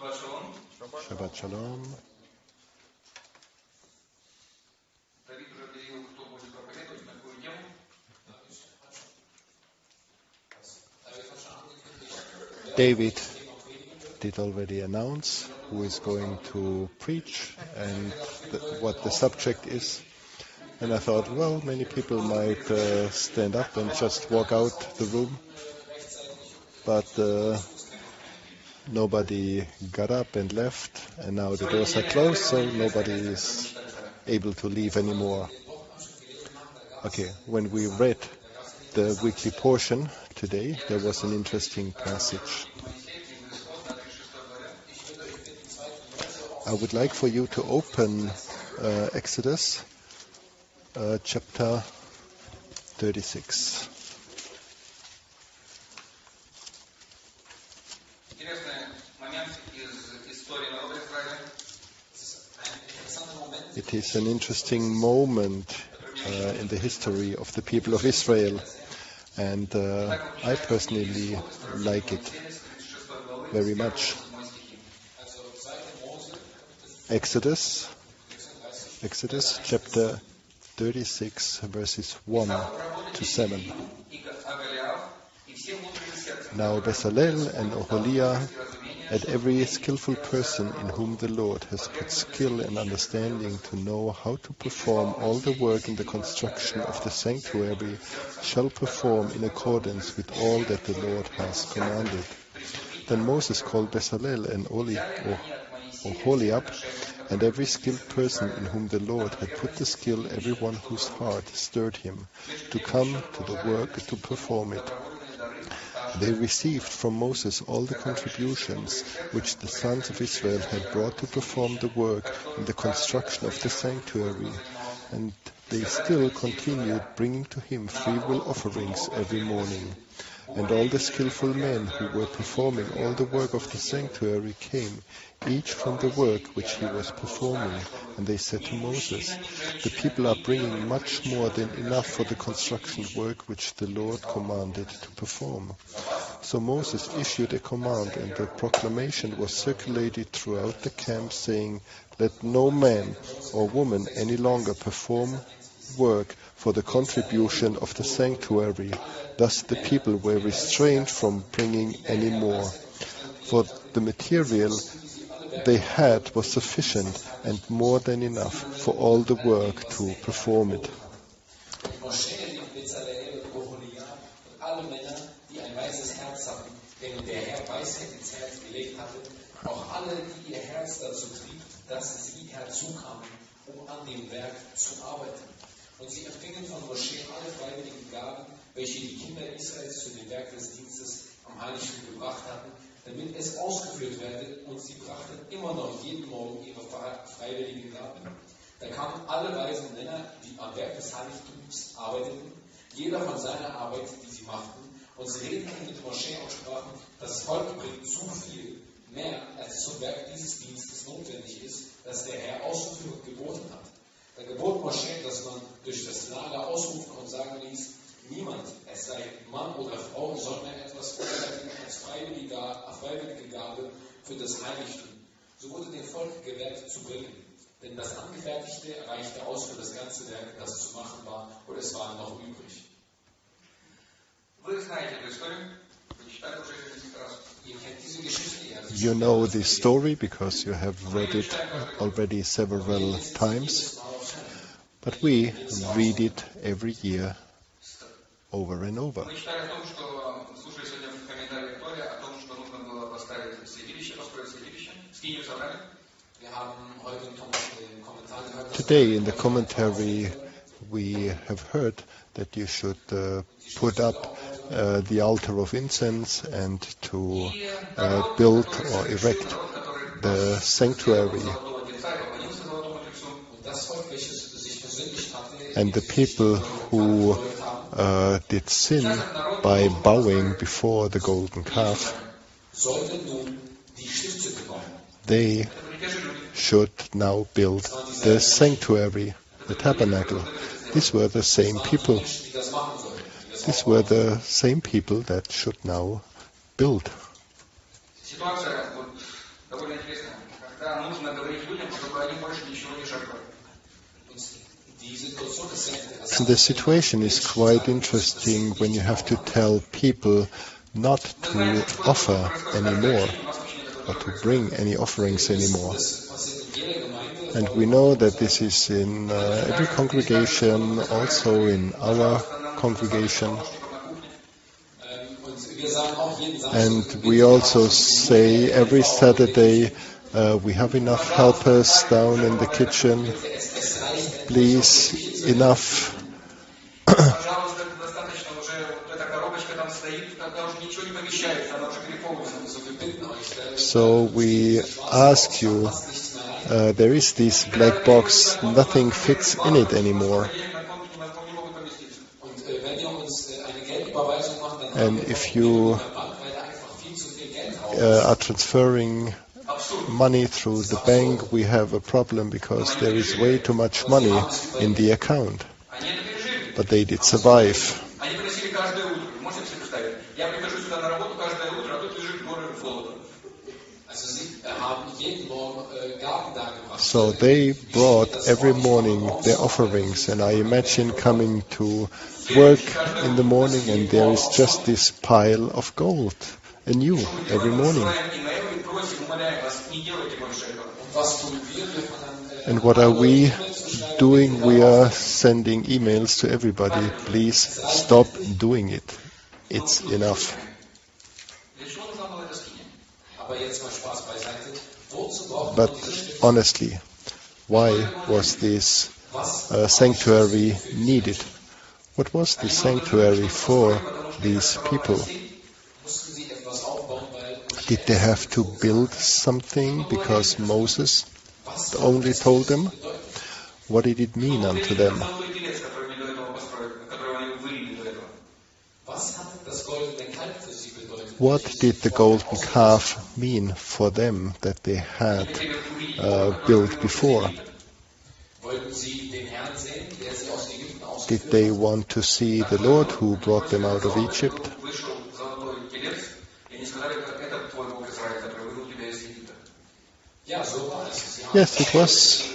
Shabbat Shalom. David did already announce who is going to preach and what the subject is. And I thought, well, many people might stand up and just walk out the room. But nobody got up and left, and now the doors are closed, so nobody is able to leave anymore. Okay, when we read the weekly portion today, there was an interesting passage. I would like for you to open Exodus chapter 36. It is an interesting moment in the history of the people of Israel, and I personally like it very much. Exodus chapter 36 verses 1 to 7. Now Bezalel and Oholiah and every skillful person in whom the Lord has put skill and understanding to know how to perform all the work in the construction of the sanctuary shall perform in accordance with all that the Lord has commanded. Then Moses called Bezalel and Oholiab and every skilled person in whom the Lord had put the skill, everyone whose heart stirred him, to come to the work to perform it. They received from Moses all the contributions which the sons of Israel had brought to perform the work in the construction of the sanctuary, and they still continued bringing to him freewill offerings every morning. And all the skillful men who were performing all the work of the sanctuary came, each from the work which he was performing. And they said to Moses, "The people are bringing much more than enough for the construction work which the Lord commanded to perform." So Moses issued a command, and the proclamation was circulated throughout the camp, saying, "Let no man or woman any longer perform work for the contribution of the sanctuary." Thus the people were restrained from bringing any more, for the material they had was sufficient and more than enough for all the work to perform it. Und sie empfingen von Mosche alle freiwilligen Gaben, welche die Kinder Israels zu dem Werk des Dienstes am Heiligtum gebracht hatten, damit es ausgeführt werde, und sie brachten immer noch jeden Morgen ihre freiwilligen Gaben. Da kamen alle weisen Männer, die am Werk des Heiligtums arbeiteten, jeder von seiner Arbeit, die sie machten, und sie redeten mit Mosche und sprachen, das Volk bringt zu viel, mehr als zum Werk dieses Dienstes notwendig ist, das der Herr auszuführen geboten hat. Da gebot Mosche, dass man durch das Lager ausrufen und sagen ließ, niemand, es sei Mann oder Frau, soll mehr etwas vorbereiten als freiwillige Gabe für das Heiligtum. So wurde dem Volk gewährt zu bringen, denn das Angefertigte reichte aus für das ganze Werk, das zu machen war, und es war noch übrig. You know this story because you have read it already several times. But we read it every year over and over. Today in the commentary we have heard that you should put up the altar of incense and to build or erect the sanctuary. And the people who did sin by bowing before the golden calf, they should now build the sanctuary, the tabernacle. These were the same people. These were the same people that should now build. And the situation is quite interesting when you have to tell people not to offer anymore or to bring any offerings anymore. And we know that this is in every congregation, also in our congregation. And we also say every Saturday, we have enough helpers down in the kitchen. Please, enough. So we ask you, there is this black box, nothing fits in it anymore. And if you are transferring money through the bank, we have a problem because there is way too much money in the account. But they did survive. So they brought every morning their offerings, and I imagine coming to work in the morning and there is just this pile of gold, anew, every morning. And what are we doing? We are sending emails to everybody. Please stop doing it. It's enough. But honestly, why was this sanctuary needed? What was the sanctuary for these people? Did they have to build something because Moses only told them? What did it mean unto them? What did the golden calf mean for them that they had built before? Did they want to see the Lord who brought them out of Egypt? Yes, it was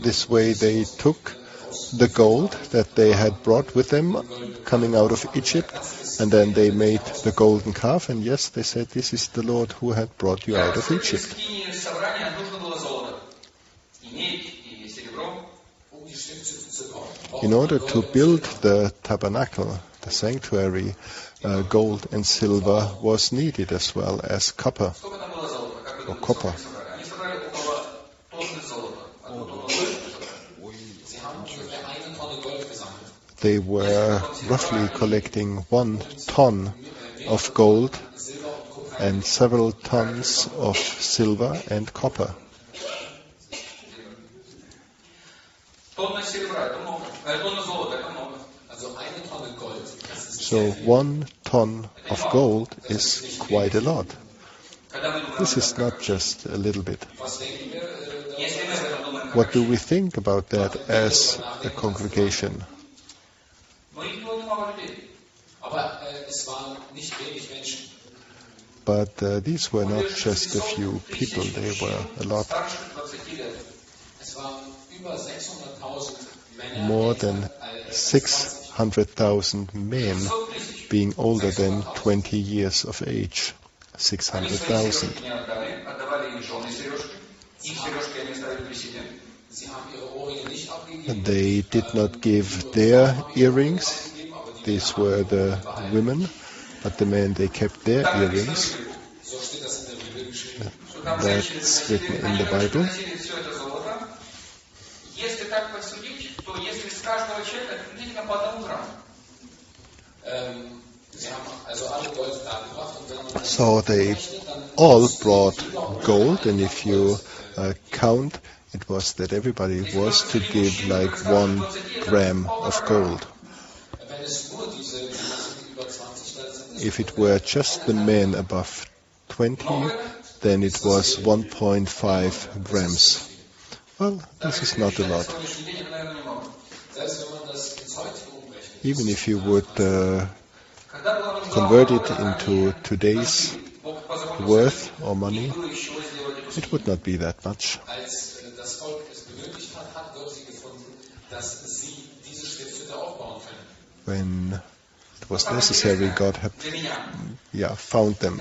this way. They took the gold that they had brought with them coming out of Egypt, and then they made the golden calf, and yes, they said, this is the Lord who had brought you out of Egypt. In order to build the tabernacle, the sanctuary, gold and silver was needed as well as copper or copper. They were roughly collecting 1 ton of gold and several tons of silver and copper. So 1 ton of gold is quite a lot. This is not just a little bit. What do we think about that as a congregation? But these were not just a few people, they were a lot. More than 600,000 men being older than 20 years of age. 600,000. They did not give their earrings. These were the women, but the men, they kept their earrings. That's written in the Bible. So they all brought gold, and if you count, it was that everybody was to give like 1 gram of gold. If it were just the men above 20, then it was 1.5 grams. Well, this is not a lot. Even if you would convert it into today's worth or money, it would not be that much. when it was necessary, God had found them,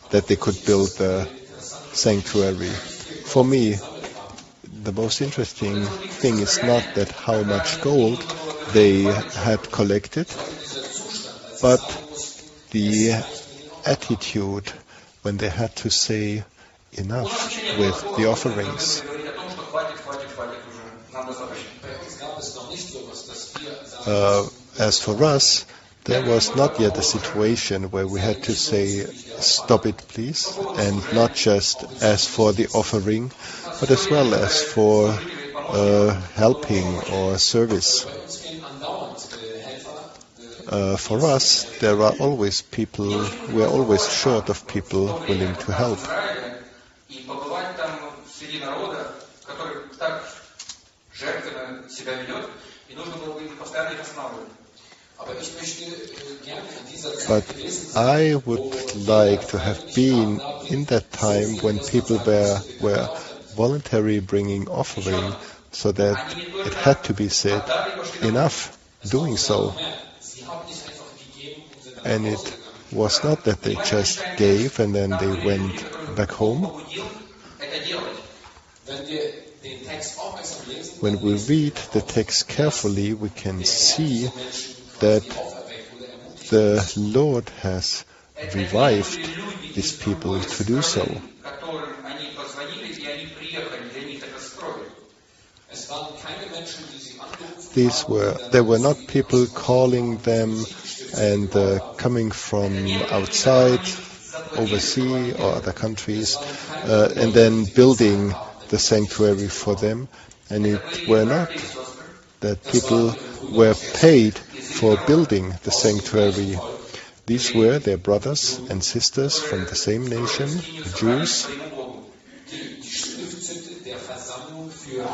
that they could build the sanctuary. For me, the most interesting thing is not that how much gold they had collected, but the attitude when they had to say enough with the offerings. As for us, there was not yet a situation where we had to say, stop it please, and not just as for the offering, but as well as for helping or service. For us, there are always people, we are always short of people willing to help. But I would like to have been in that time when people were voluntarily bringing offering, so that it had to be said, enough doing so. And it was not that they just gave and then they went back home. When we read the text carefully, we can see that the Lord has revived these people to do so. There were not people calling them and coming from outside, overseas or other countries, and then building the sanctuary for them. And it were not that people were paid for building the sanctuary. These were their brothers and sisters from the same nation, the Jews,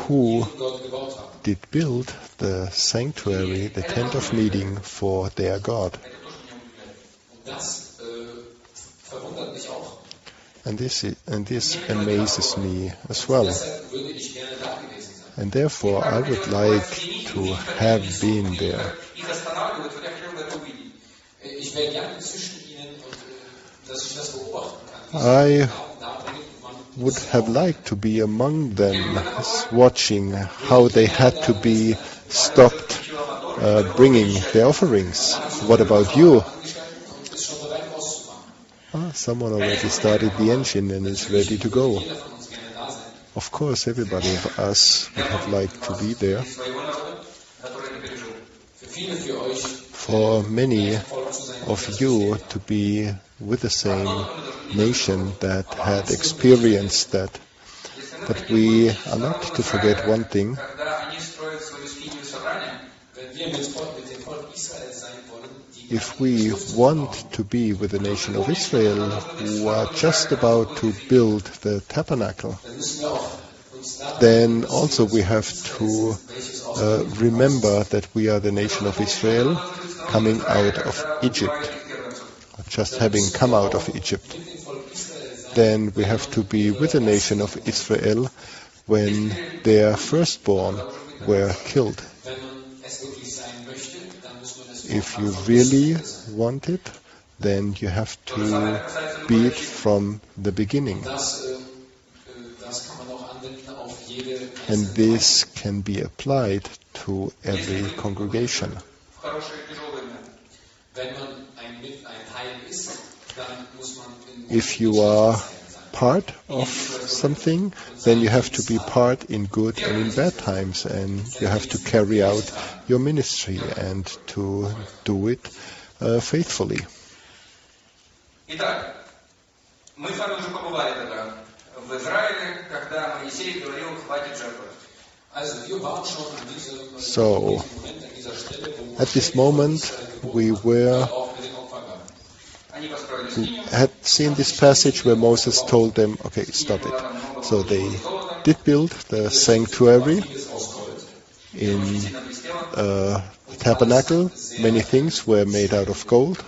who did build the sanctuary, the tent of meeting for their God. And this amazes me as well. And therefore I would like to have been there. I would have liked to be among them, watching how they had to be stopped bringing their offerings. What about you? Someone already started the engine and is ready to go. Of course, everybody of us would have liked to be there. For many of you to be with the same nation that had experienced that. But we are not to forget one thing. If we want to be with the nation of Israel, who are just about to build the tabernacle, then also we have to remember that we are the nation of Israel coming out of Egypt, just having come out of Egypt. Then we have to be with the nation of Israel when their firstborn were killed. If you really want it, then you have to be it from the beginning. And this can be applied to every congregation. If you are part of something, then you have to be part in good and in bad times, and you have to carry out your ministry and to do it faithfully. So, at this moment, we had seen this passage where Moses told them, okay, stop it. So they did build the sanctuary in the tabernacle. Many things were made out of gold,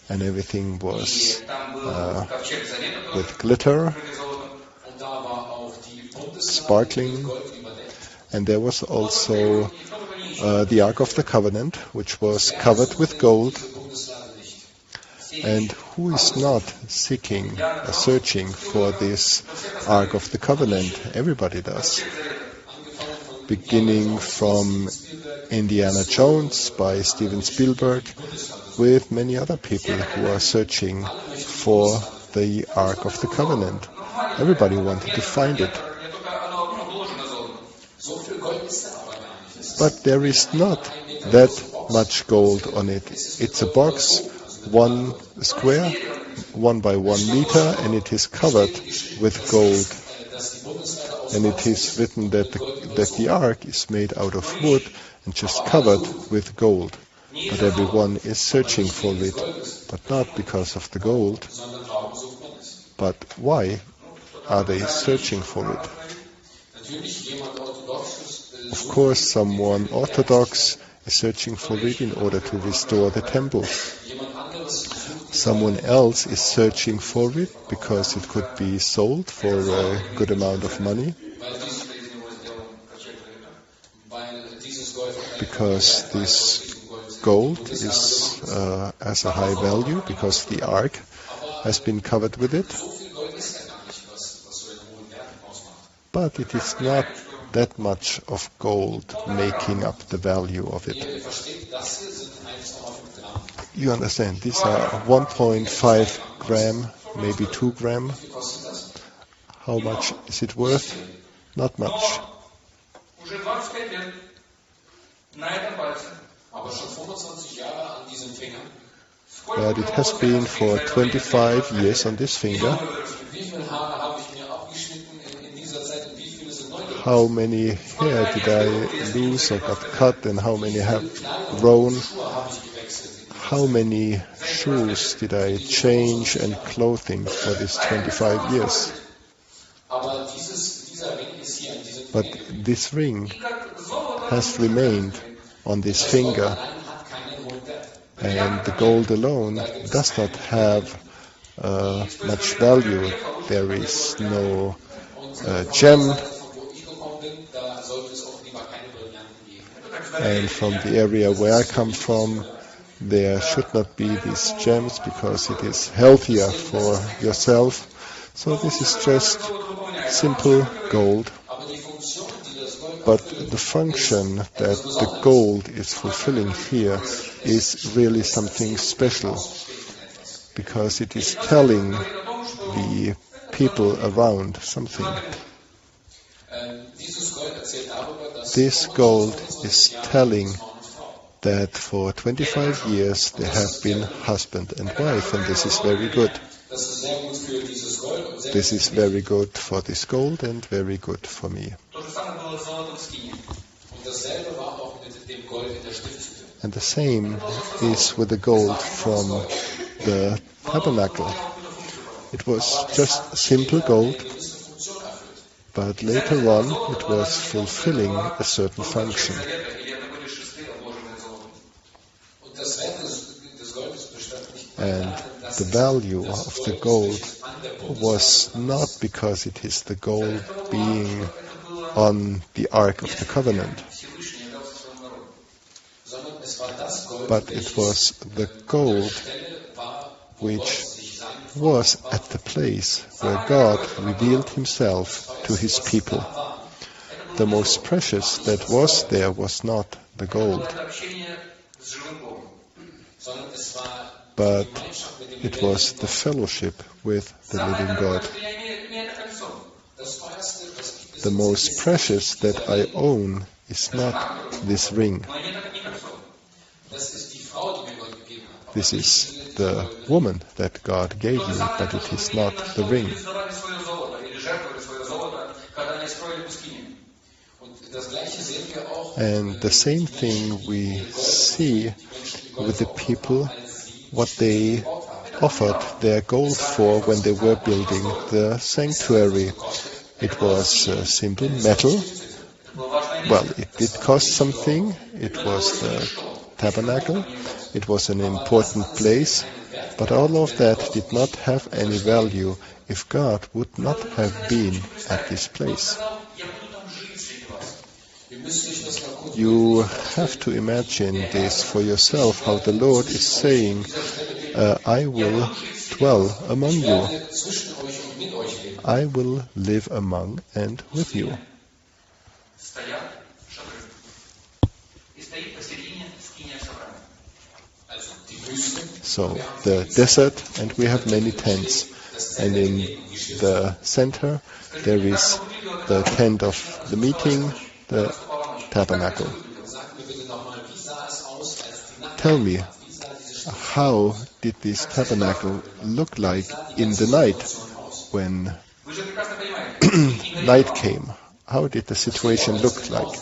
and everything was with glitter, sparkling, and there was also the Ark of the Covenant, which was covered with gold. And who is not searching for this Ark of the Covenant? Everybody does. Beginning from Indiana Jones by Steven Spielberg, with many other people who are searching for the Ark of the Covenant. Everybody wanted to find it. But there is not that much gold on it. It's a box, 1 square, 1 by 1 meter, and it is covered with gold. And it is written that the ark is made out of wood and just covered with gold. But everyone is searching for it, but not because of the gold. But why are they searching for it? Of course, someone Orthodox is searching for it in order to restore the temple. Someone else is searching for it because it could be sold for a good amount of money. Because this gold is as a high value, because the ark has been covered with it. But it is not that much of gold making up the value of it. You understand, these are 1.5 gram, maybe 2 gram. How much is it worth? Not much. But it has been for 25 years on this finger. How many hair did I lose or got cut, and how many have grown? How many shoes did I change and clothing for these 25 years? But this ring has remained on this finger, and the gold alone does not have much value. There is no gem. And from the area where I come from, there should not be these gems because it is healthier for yourself. So this is just simple gold. But the function that the gold is fulfilling here is really something special, because it is telling the people around something. This gold is telling that for 25 years they have been husband and wife, and this is very good. This is very good for this gold and very good for me. And the same is with the gold from the tabernacle. It was just simple gold, but later on it was fulfilling a certain function. And the value of the gold was not because it is the gold being on the Ark of the Covenant, but it was the gold which was at the place where God revealed himself to his people. The most precious that was there was not the gold, but it was the fellowship with the living God. The most precious that I own is not this ring. This is the woman that God gave me, but it is not the ring. And the same thing we see with the people, what they offered their gold for when they were building the sanctuary. It was simple metal. Well, it did cost something. It was the tabernacle. It was an important place. But all of that did not have any value if God would not have been at this place. You have to imagine this for yourself, how the Lord is saying, I will dwell among you. I will live among and with you. So the desert, and we have many tents. And in the center there is the tent of the meeting, the tabernacle. Tell me, how did this tabernacle look like in the night when night came? How did the situation look like?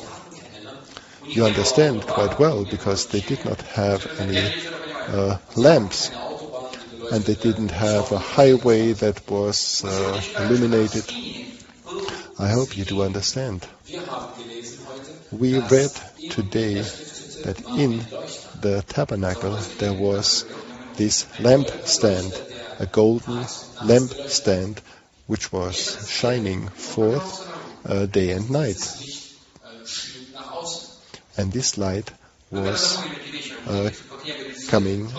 You understand quite well, because they did not have any lamps, and they didn't have a highway that was illuminated. I hope you do understand. We read today that in the tabernacle there was this lampstand, a golden lampstand, which was shining forth day and night. And this light was coming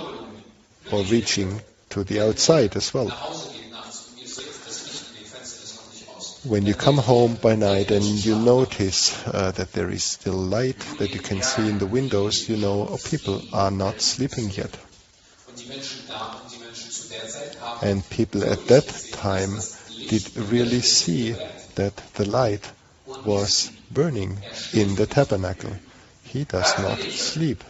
or reaching to the outside as well. When you come home by night and you notice that there is still light that you can see in the windows, you know people are not sleeping yet. And people at that time did really see that the light was burning in the tabernacle. He does not sleep.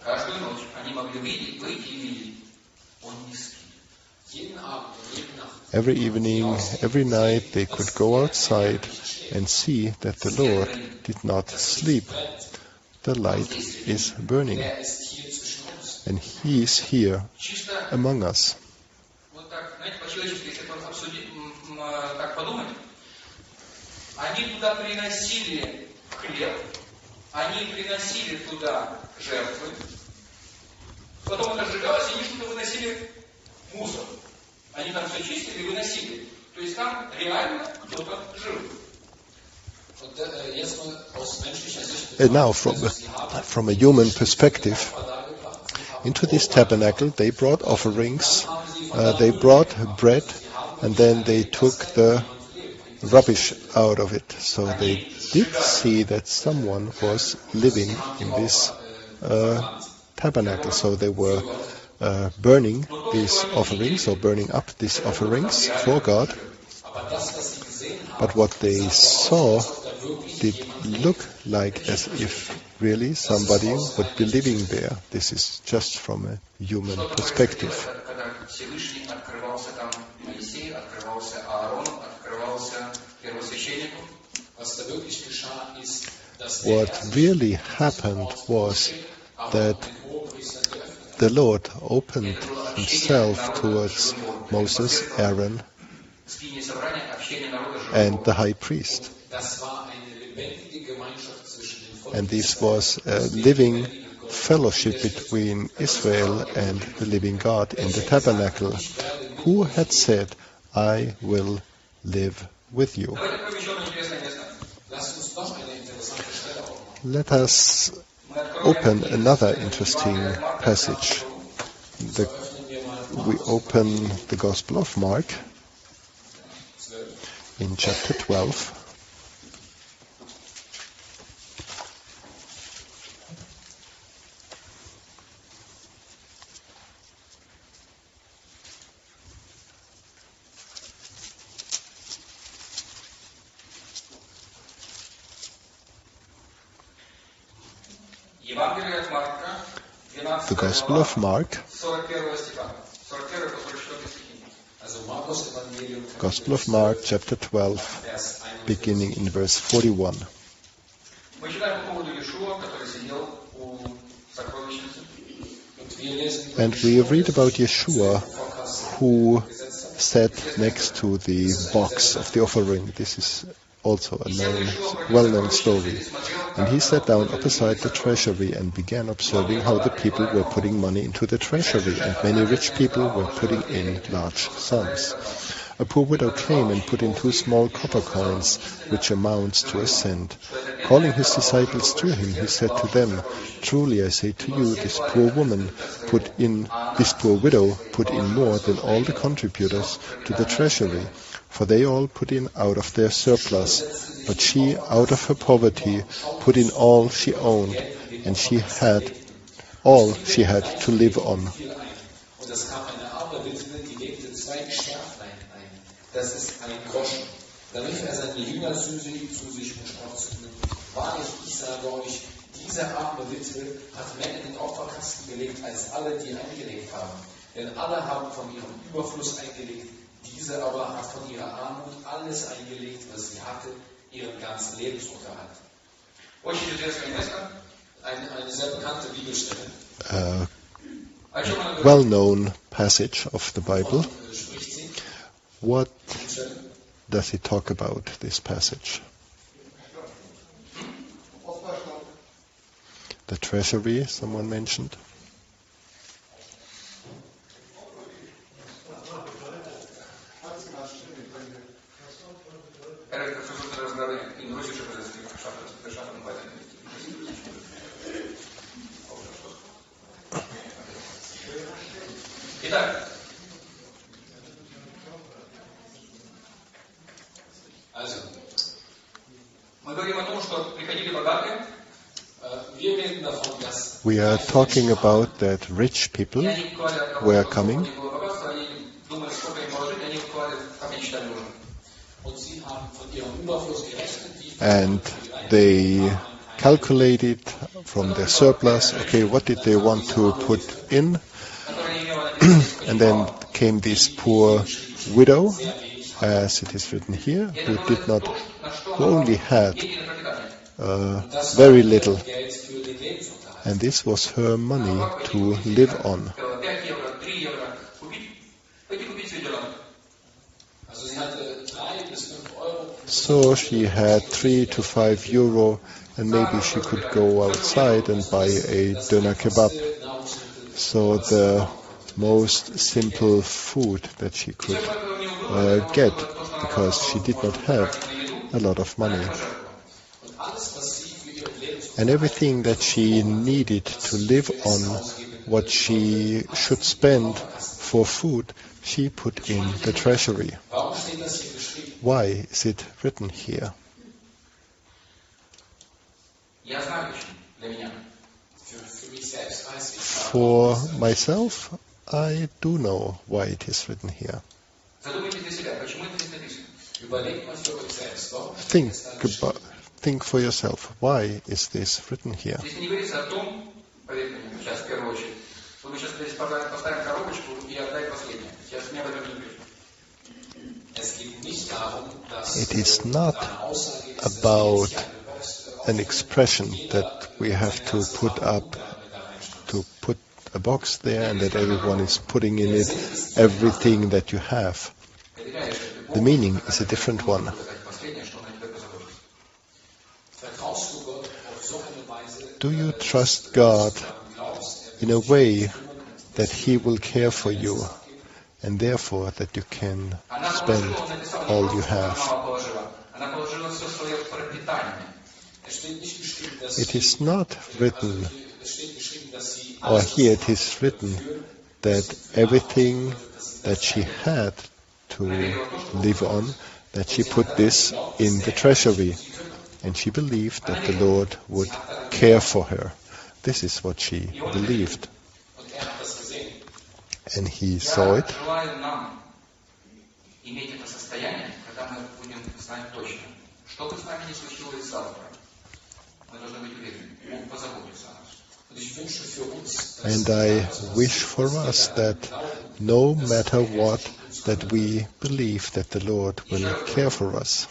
Every evening, every night, they could go outside and see that the Lord did not sleep. The light is burning, and He is here among us. Они приносили туда жертвы, потом это сжигалось, и они выносили мусор. Они там все чистили и выносили. То есть там реально кто-то жил. And now, from a human perspective, into this tabernacle they brought offerings, they brought bread, and then they took the rubbish out of it. So they did see that someone was living in this tabernacle. So they were burning these offerings, or burning up these offerings for God. But what they saw did look like as if really somebody would be living there. This is just from a human perspective. What really happened was that the Lord opened Himself towards Moses, Aaron, and the high priest. And this was a living fellowship between Israel and the living God in the tabernacle, who had said, I will live with you. Let us open another interesting passage. We open the Gospel of Mark in chapter 12. The Gospel of Mark, Gospel of Mark, chapter 12, beginning in verse 41. And we read about Yeshua, who sat next to the box of the offering. This is also a well-known story. And he sat down opposite the treasury and began observing how the people were putting money into the treasury, and many rich people were putting in large sums. A poor widow came and put in 2 small copper coins, which amounts to a cent. Calling his disciples to him, he said to them, "Truly I say to you, this poor widow put in more than all the contributors to the treasury, for they all put in out of their surplus. But she, out of her poverty, put in all she owned, and she had all she had to live on." Und es kam eine arme Witwe, die legte 2 Scherflein ein. Das ist ein Groschen. Da rief seine Jünger zu sich und sprach zu ihnen: Wahrlich, ich sage euch, diese arme Witwe hat mehr in den Opferkasten gelegt, als alle, die eingelegt haben. Denn alle haben von ihrem Überfluss eingelegt, diese aber hat von ihrer Armut alles eingelegt, was sie hatte, ihren ganzen Lebensunterhalt. Eine sehr bekannte Bibelstelle. Well-known passage of the Bible. What does he talk about, this passage? The treasury, someone mentioned. We are talking about that rich people were coming, and they calculated from their surplus, okay, what did they want to put in? And then came this poor widow, as it is written here, who only had very little. And this was her money to live on. So she had 3 to 5 euro, and maybe she could go outside and buy a doner kebab. So the most simple food that she could get, because she did not have a lot of money. And everything that she needed to live on, what she should spend for food, she put in the treasury. Why is it written here? For myself, I do know why it is written here. Think for yourself. Why is this written here? It is not about an expression that we have to put a box there and that everyone is putting in it everything that you have. The meaning is a different one. Do you trust God in a way that He will care for you, and therefore that you can spend all you have? It is not written, or here it is written, that everything that she had to live on, that she put this in the treasury, and she believed that the Lord would care for her. This is what she believed. And He saw it. And I wish for us that no matter what, that we believe that the Lord will care for us.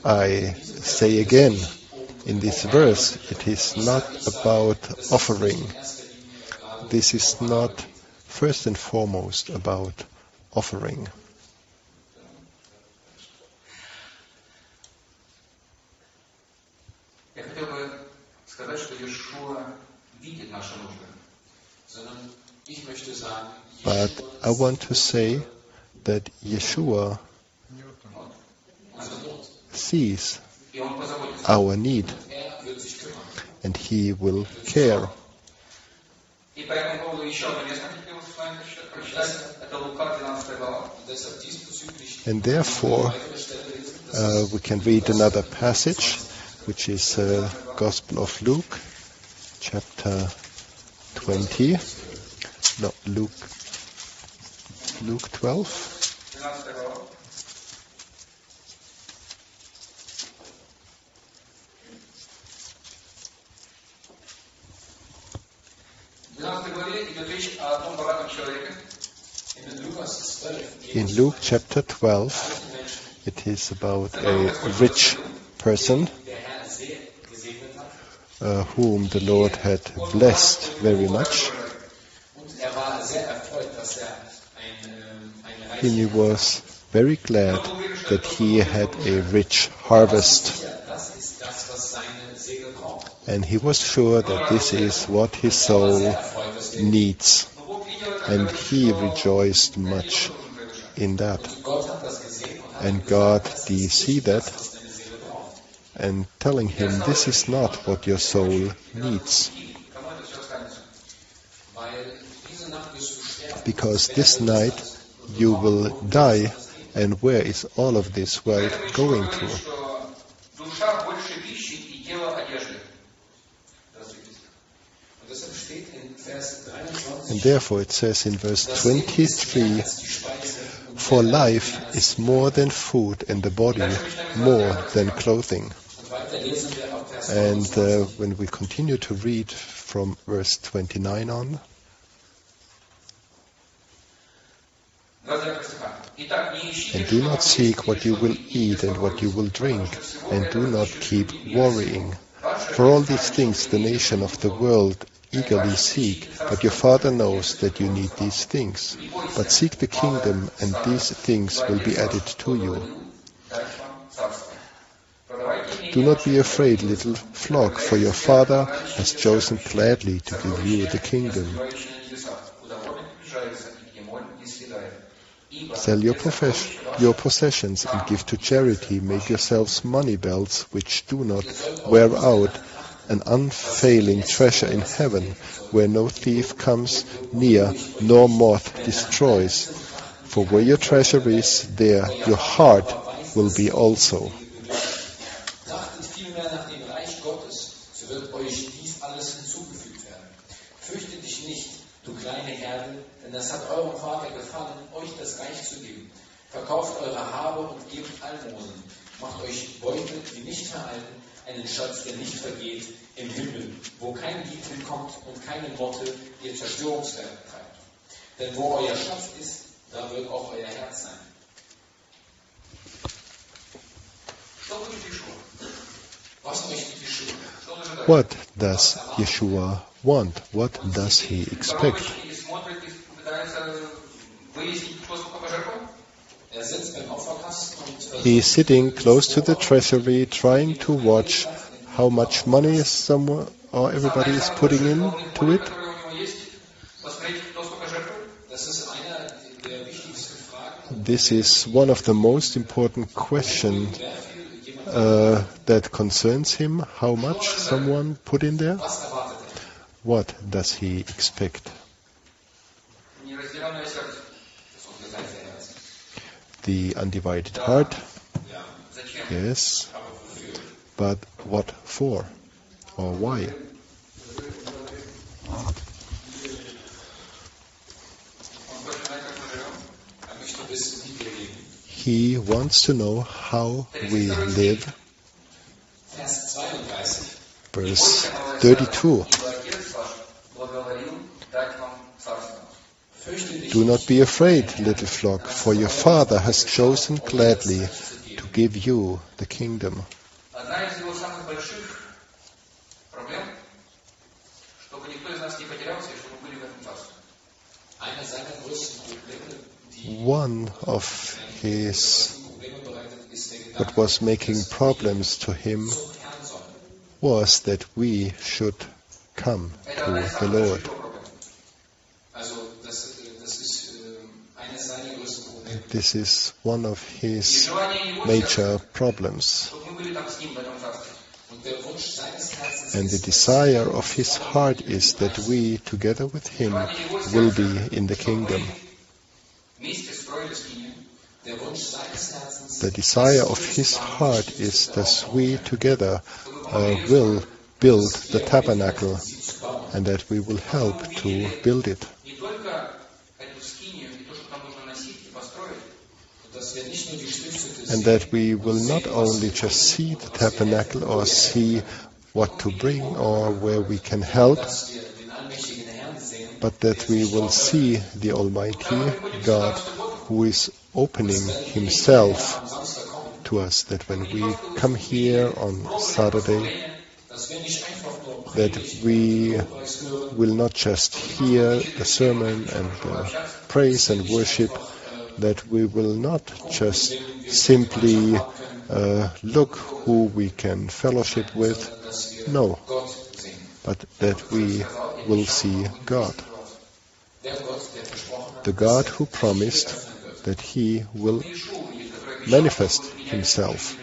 I say again, in this verse, it is not about offering. This is not first and foremost about offering. видит наши нужды. sondern ich möchte sagen, But I want to say that Yeshua unsere Not. sees И Он позаботится. our need Wird sich kümmern. and He will care. И по этому поводу еще одно место хотел с вами прочитать. Это Лука, 12 глава. Und deshalb diesbezüglich And therefore, weitere Stelle lesen, das we can read another passage, which is Gospel of Luke, chapter 20. No, Luke 12. 12 глава. В 12 главе идет речь о одном богатом человеке. In Luke chapter 12, it is about a rich person der Herr sehr gesegnet hat. Whom the Lord had blessed very much. Und war sehr erfreut, dass ein And he was very glad that he had a rich harvest. Das ist das, was seine Segel braucht. And he was sure that this is what his soul needs. And he rejoiced much in that. Gott hat das gesehen und hat And God gesagt, did see that was deine Seele braucht. and telling him, this is not what your soul needs. Weil diese Nacht wirst du sterben. Because this night you will die, and where is all of this wealth going to? Что душа больше пищи и тело одежды. Und deshalb steht in Vers 23, And therefore it says in verse 23, for life is more than food and the body more than clothing. und weiter lesen wir auf Vers And 29. when we continue to read from verse 29 on, 29 стиха. Итак, не ищите, and do что not вам seek есть, what и you что will вы eat едите, and what you will drink, потому что всего and do этого not ищет keep небесный. worrying. Ваше For all же these знание, things что the вы едите, nation of the что world eagerly seek, but your Father knows that you need these things. But seek the kingdom, and these things will be added to you. дать вам царство. Продавайте имение Do not be ваше, afraid, little flock, for your Father has chosen gladly to give you the kingdom. сокровища на небесах, куда вовремя приближается и где моль не съедает. Ибо Sell your, где сокровище ваше, your possessions and give to charity. Make yourselves money belts which do not wear out, an unfailing treasure in heaven, where no thief comes near, nor moth destroys. For where your treasure is, there your heart will be also. Trachtet vielmehr nach dem Reich Gottes, so wird euch dies alles hinzugefügt werden. Fürchte dich nicht, du kleine Herde, denn das hat eurem Vater gefallen, euch das Reich zu geben. Verkauft eure Habe und gebt Almosen. Macht euch Beutel, die nicht veralten, einen Schatz, der nicht vergeht, im Himmel, wo kein Dieb hinkommt und keine Motte ihr Zerstörungswerk treibt. Denn wo euer Schatz ist, da wird auch euer Herz sein. Что будет Иешуа? Was möchte die Schule? Что он ожидает? What does Yeshua want? What does he expect? И смотрит и пытается выяснить, кто сколько пожертвовал. Er sitzt beim Opferkasten und He is sitting close to the treasury, trying to watch how much money someone or everybody is putting into it. Который у него есть, посмотреть, кто сколько жертвует. das ist einer der wichtigsten Fragen. This is one of the most important questions that concerns him, how much someone put in there. Was erwartet er? What does he expect? Неразделенное сердце. Das ungesetzte Herz. The undivided heart, Ja, Зачем? yes, aber wofür? but what for? Or why? Он хочет знать, как мы живем. Er möchte wissen, wie wir leben. He wants to know how we live. Vers 32. Verse 32. Ибо Отец ваш благоволил дать вам царство. Fürchte dich Do not be afraid, little flock, for your Father has chosen gladly to give you the kingdom. Одна из его самых больших проблем, чтобы никто из нас не потерялся и чтобы мы были в этом царстве. Einer seiner größten Probleme, die One of his, Probleme bereitet, ist der what Gedanke, was making problems to him Zucht Herrn sollen. was that we should come to the Lord. Also, das ist eines seiner größten Probleme. This is one of his major problems. Чтобы мы были там с ним в этом царстве. Und der Wunsch seines Herzens And the ist, desire of his heart is that we, together with him, will be in the kingdom. Вместе строили скинию. der Wunsch seines Herzens The desire of his heart is that we together will build the tabernacle and that we will help to build it. Не только эту скинию и то, что там нужно носить и построить, dass wir nicht nur die Stiftshütte And sehen, that we will not only just see the tabernacle or see what to bring or where we can help, dass wir den allmächtigen Herrn sehen, but that we will see the Almighty God who is opening Himself am Samstag kommen, to us, that when we come here on Saturday, dass wir nicht einfach nur that predigen, we Lobpreis hören, will not just hear the sermon and praise and worship, that we will not just simply look who we can fellowship with, dass wir no, Gott sehen. but that we will see God. Der Gott, der versprochen hat, The God who promised that He will manifest Himself,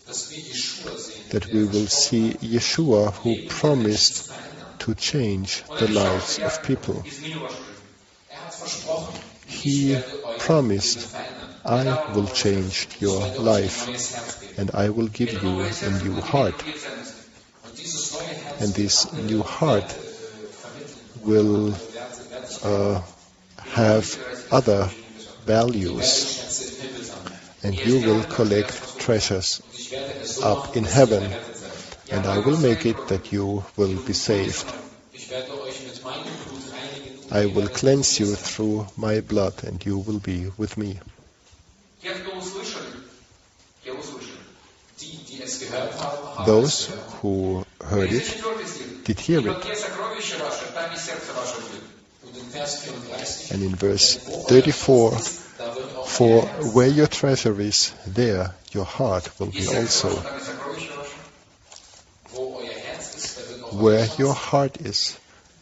dass wir Jeschua sehen, that we will see Yeshua who promised to change the lives of people. изменю вашу жизнь. hat versprochen, He promised, I will change your life and I will give you a new heart. und dieses neue Herz And this new heart will have other values, Schätze im Himmel sammeln. and you will collect treasures Ich werde es so up in heaven, and I will make it that you will be saved. Ich werde euch mit meinem Blut reinigen. I will cleanse you through my blood, and you will be with me. Те, кто услышали, те услышали. Die es gehört haben, haben es Those gehört. who heard it 34 стих. did hear «Ибо it. где сокровище ваше, там и сердце ваше будет». Und in Vers 34, And in verse 34, da wird auch for where your treasure is, there your heart will Где be сердце also. ваше, там и сокровище ваше. wo euer Herz ist, da wird auch Where euer Schatz your heart is,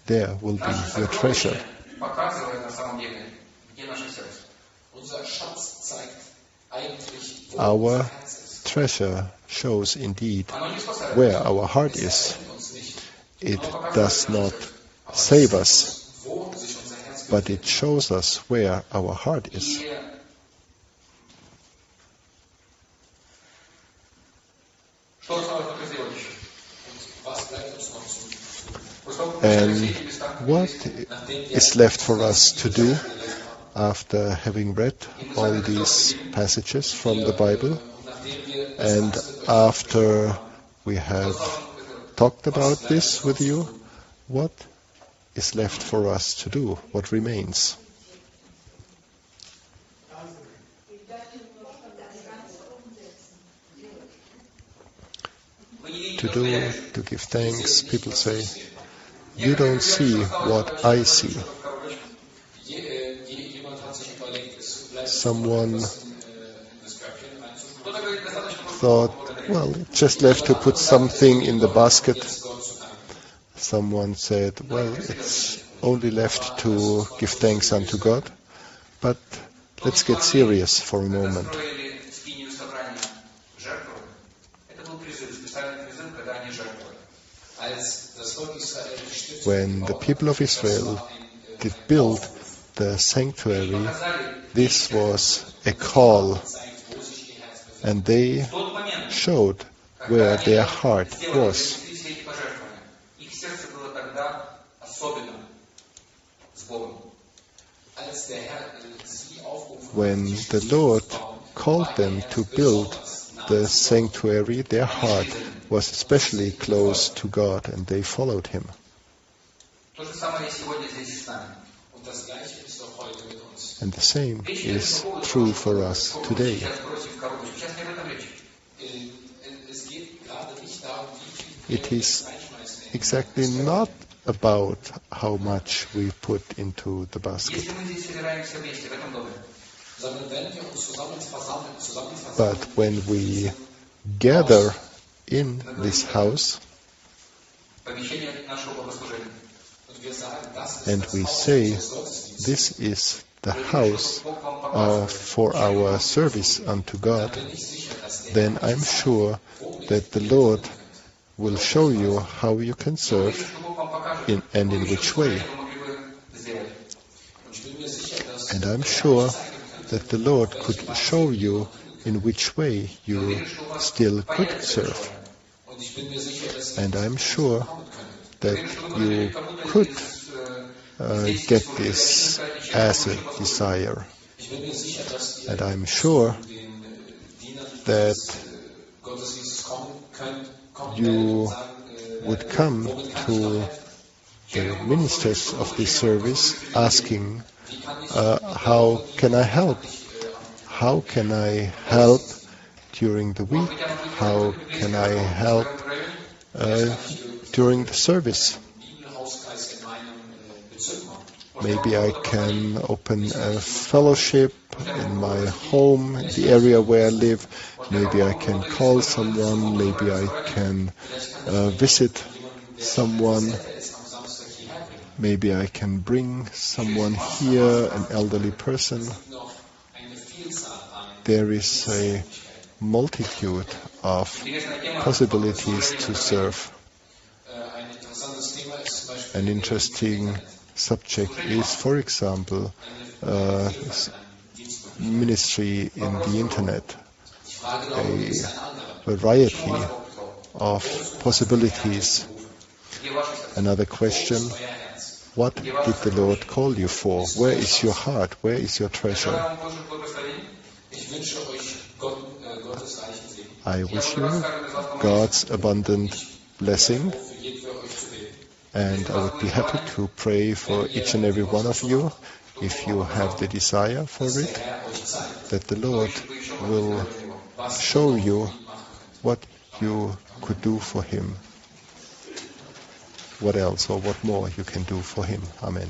there will be Наше your treasure. сокровище показывает на самом деле, где наше сердце. Unser Schatz zeigt eigentlich, wo Our unser Herz ist. treasure shows indeed Оно не спасает. where our heart is. Rettet uns nicht, It does not save us, wo sich unser Herz but it shows us where our heart is. И что осталось только сделать еще? befindet. Was bleibt uns noch zu? После того, как мы прочитали все And эти места, what Nachdem wir is left for us to do gelesen haben, after having read all these passages from the Bible, und nachdem wir das and erste after we have talked about this with you, what is left for us to do? What remains? вы не видите To то, что я do, вижу. to give thanks. People say, you don't see what I see. Jemand hat sich überlegt, es bleibt Someone etwas in das Körbchen reinzutun, Кто-то говорит, достаточно просто thought, well, it's just left to put something in the basket. jetzt Gott zu danken. Someone said, well, it's only left to give thanks unto God. But let's get serious for a Когда moment. строили скинию собрания жертвовали, это был призыв, специальный призыв, когда они жертвовали. Als das Volk Israel die Stiftshütte When the gebaut people of hat, das Israel war ein did build the sanctuary, Показали, this was a call, zeigt, wo sich ihr Herz befindet. and they в тот момент, showed where their heart сделали, was. принесли все эти пожертвования, их сердце было тогда особенно с Богом. Als der Herr sie aufgerufen hat, When die the Stiftshütte Lord zu bauen, called war them ihr to Herz build besonders nah the sanctuary, their heart was especially close to God, and they followed Him. То же самое сегодня здесь и с нами. Und das Gleiche ist auch heute mit uns. And the same is true for us today. Сейчас бросим в коробочку. Сейчас не об этом речь. Es geht gerade nicht darum, wie viel It wir is reinschmeißen. exactly not about how much we put into the basket, Если мы здесь собираемся вместе в этом доме, Sondern wenn wir uns zusammen versammeln, but when we gather in this house, помещение нашего богослужения. and we say, this is the house for our service unto God, then I'm sure that the Lord will show you how you can serve and in which way. And I'm sure that the Lord could show you in which way you still could serve. And I'm sure that you could get this as a desire. And I'm sure that you would come to the ministers of this service asking, how can I help? How can I help during the week? How can I help during the service? Maybe I can open a fellowship in my home, the area where I live. Maybe I can call someone. Maybe I can visit someone. Maybe I can bring someone here, an elderly person. There is a multitude of possibilities to serve. An interesting subject is, for example, ministry in the internet, a variety of possibilities. Another question, what did the Lord call you for? Where is your heart? Where is your treasure? I wish you God's abundant blessing, and I would be happy to pray for each and every one of you, if you have the desire for it, that the Lord will show you what you could do for Him, what else or what more you can do for Him. Amen.